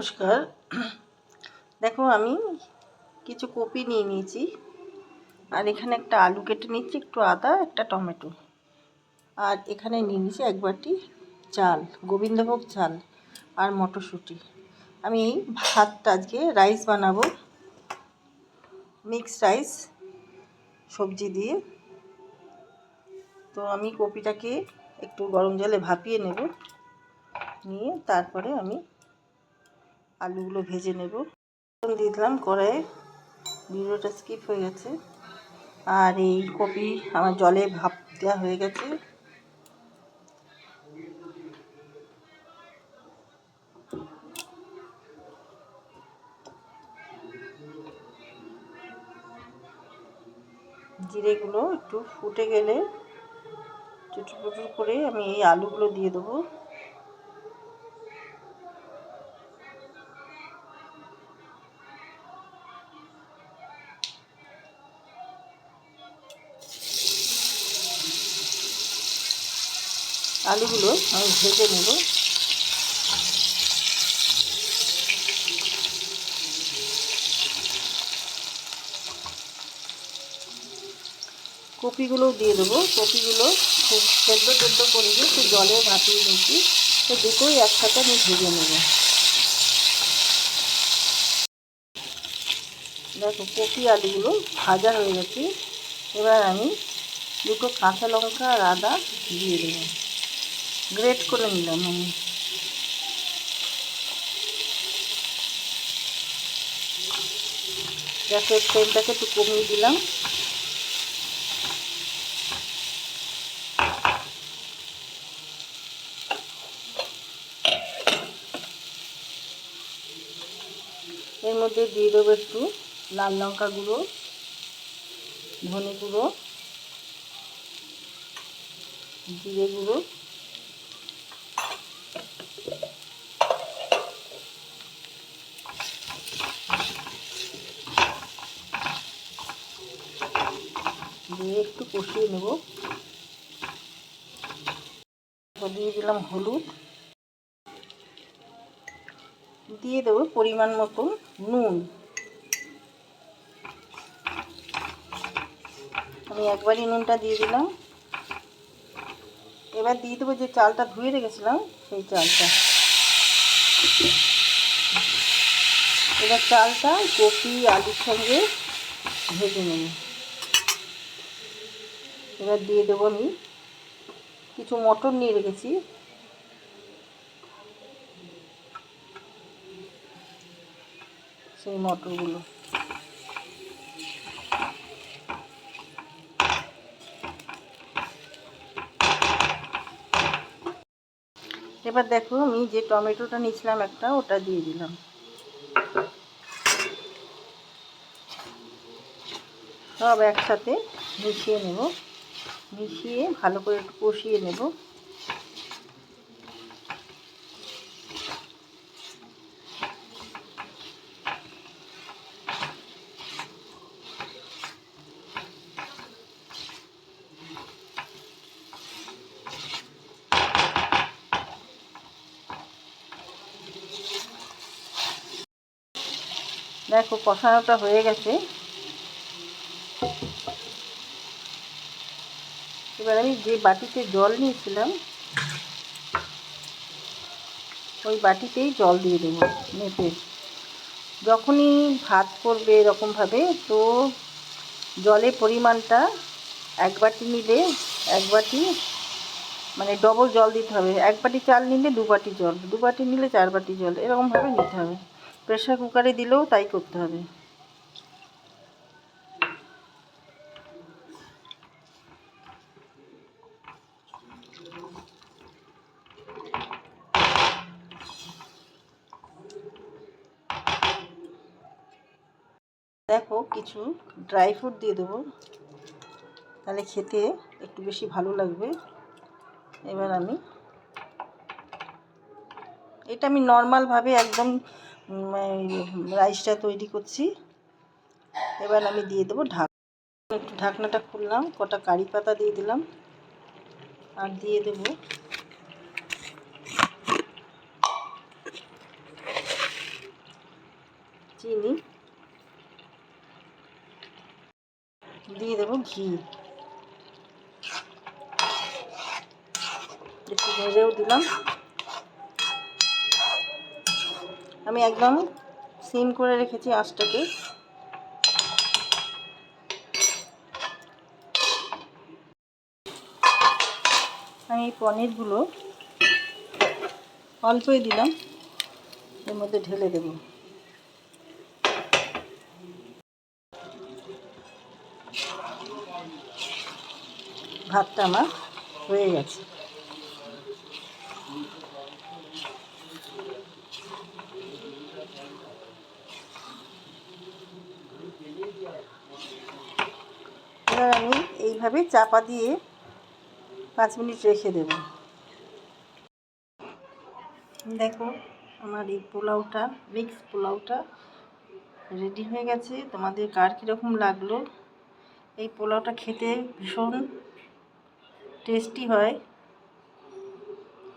নমস্কার। দেখো আমি কিছু কপি নিয়ে নিয়েছি, আর এখানে একটা আলু কেটে নিচ্ছি, একটু আদা, একটা টমেটো, আর এখানে নিয়ে নিয়েছি এক বাটি চাল, গোবিন্দভোগ চাল, আর মটরশুঁটি। আমি এই ভাতটা আজকে রাইস বানাবো, মিক্সড রাইস সবজি দিয়ে। তো আমি কপিটাকে একটু গরম জলে ভাপিয়ে নেব, নিয়ে তারপরে আমি আলুগুলো ভেজে নেব। দিয়ে দিলাম কড়াইয়ে, ভিডিওটা স্কিপ হয়ে গেছে। আর এই কপি আমার জলে ভাপ দেওয়া হয়ে গেছে। জিরেগুলো একটু ফুটে গেলে চুটু পুটু করে আমি এই আলুগুলো দিয়ে দেবো। আলুগুলো আমি ভেজে নেব। কপিগুলোও দিয়ে দেবো। কপিগুলো খুব সেদ্ধ করে দিয়ে একটু জলে ভাপিয়ে নিচ্ছি, তো দুটোই একসাথে আমি ভেজে নেব। দেখো কপি আলুগুলো ভাজা হয়ে গেছে। এবার আমি দুটো কাঁচা লঙ্কা আর আদা দিয়ে দেবো, গ্রেট করে নিলাম আমি। গ্যাসের ফ্লেমটাকে একটু কমিয়ে দিলাম। এর মধ্যে দিয়ে দেবো একটু লাল লঙ্কা গুঁড়ো, ধনে গুঁড়ো, জিরে গুঁড়ো, দিয়ে একটু কষিয়ে নেব। দিয়ে দিলাম হলুদ, দিয়ে দেবো পরিমাণ মতো নুন। আমি একবারই নুনটা দিয়ে দিলাম। এবার দিয়ে দেবো যে চালটা ধুয়ে রেখেছিলাম, সেই চালটা। এবার চালটা কপি আলুর সঙ্গে ভেজে নেব। এবার দিয়ে দেবো আমি কিছু মটর নিয়ে রেখেছি, সেই মটরগুলো। এবার দেখো আমি যে টমেটোটা নিয়েছিলাম একটা, ওটা দিয়ে দিলাম। সব একসাথে মিশিয়ে নেব, মিশিয়ে ভালো করে একটু কষিয়ে নেব। দেখো কষানোটা হয়ে গেছে। এবার আমি যে বাটিতে জল নিয়েছিলাম, ওই বাটিতেই জল দিয়ে দেবো মেপে। যখনই ভাত করবে এরকমভাবে, তো জলের পরিমাণটা এক বাটি নিলে এক বাটি, মানে ডবল জল দিতে হবে। এক বাটি চাল নিলে দু বাটি জল, দু বাটি নিলে 4 বাটি জল, এরকমভাবে নিতে হবে। প্রেসার কুকারে দিলেও তাই করতে হবে। দেখো কিছু ড্রাই ফ্রুট দিয়ে দেবো, তাহলে খেতে একটু বেশি ভালো লাগবে। এবার এটা আমি নর্মালভাবে একদম রাইসটা তৈরি করছি। এবার আমি দিয়ে দেবো একটু ঢাকনাটা খুললাম, কটা কারি পাতা দিয়ে দিলাম, আর দিয়ে দেবো চিনি, দিয়ে দেবো ঘি, একটু ভেজেও দিলাম। আমি একদম সিম করে রেখেছি আঁচটাকে। আমি পনিরগুলো অল্পই দিলাম, এর মধ্যে ঢেলে দেব। ভাতটা আমার হয়ে গেছে। এবার আমি এইভাবে চাপা দিয়ে 5 মিনিট রেখে দেব। দেখো আমার এই পোলাওটা, মিক্স পোলাওটা রেডি হয়ে গেছে। তোমাদের কার কীরকম লাগলো? এই পোলাওটা খেতে ভীষণ টেস্টি হয়,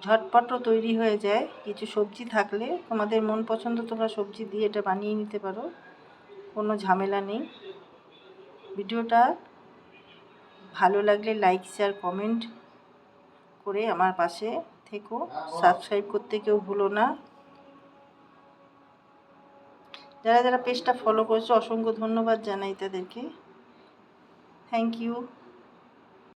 ঝটপটও তৈরি হয়ে যায়। কিছু সবজি থাকলে তোমাদের মন পছন্দ তোমরা সবজি দিয়ে এটা বানিয়ে নিতে পারো, কোনো ঝামেলা নেই। ভিডিওটা ভালো লাগলে লাইক, শেয়ার, কমেন্ট করে আমার পাশে থেকো। সাবস্ক্রাইব করতে কেউ ভুলো না। যারা যারা পেজটা ফলো করেছো অসংখ্য ধন্যবাদ জানাই তাদেরকে। Thank you.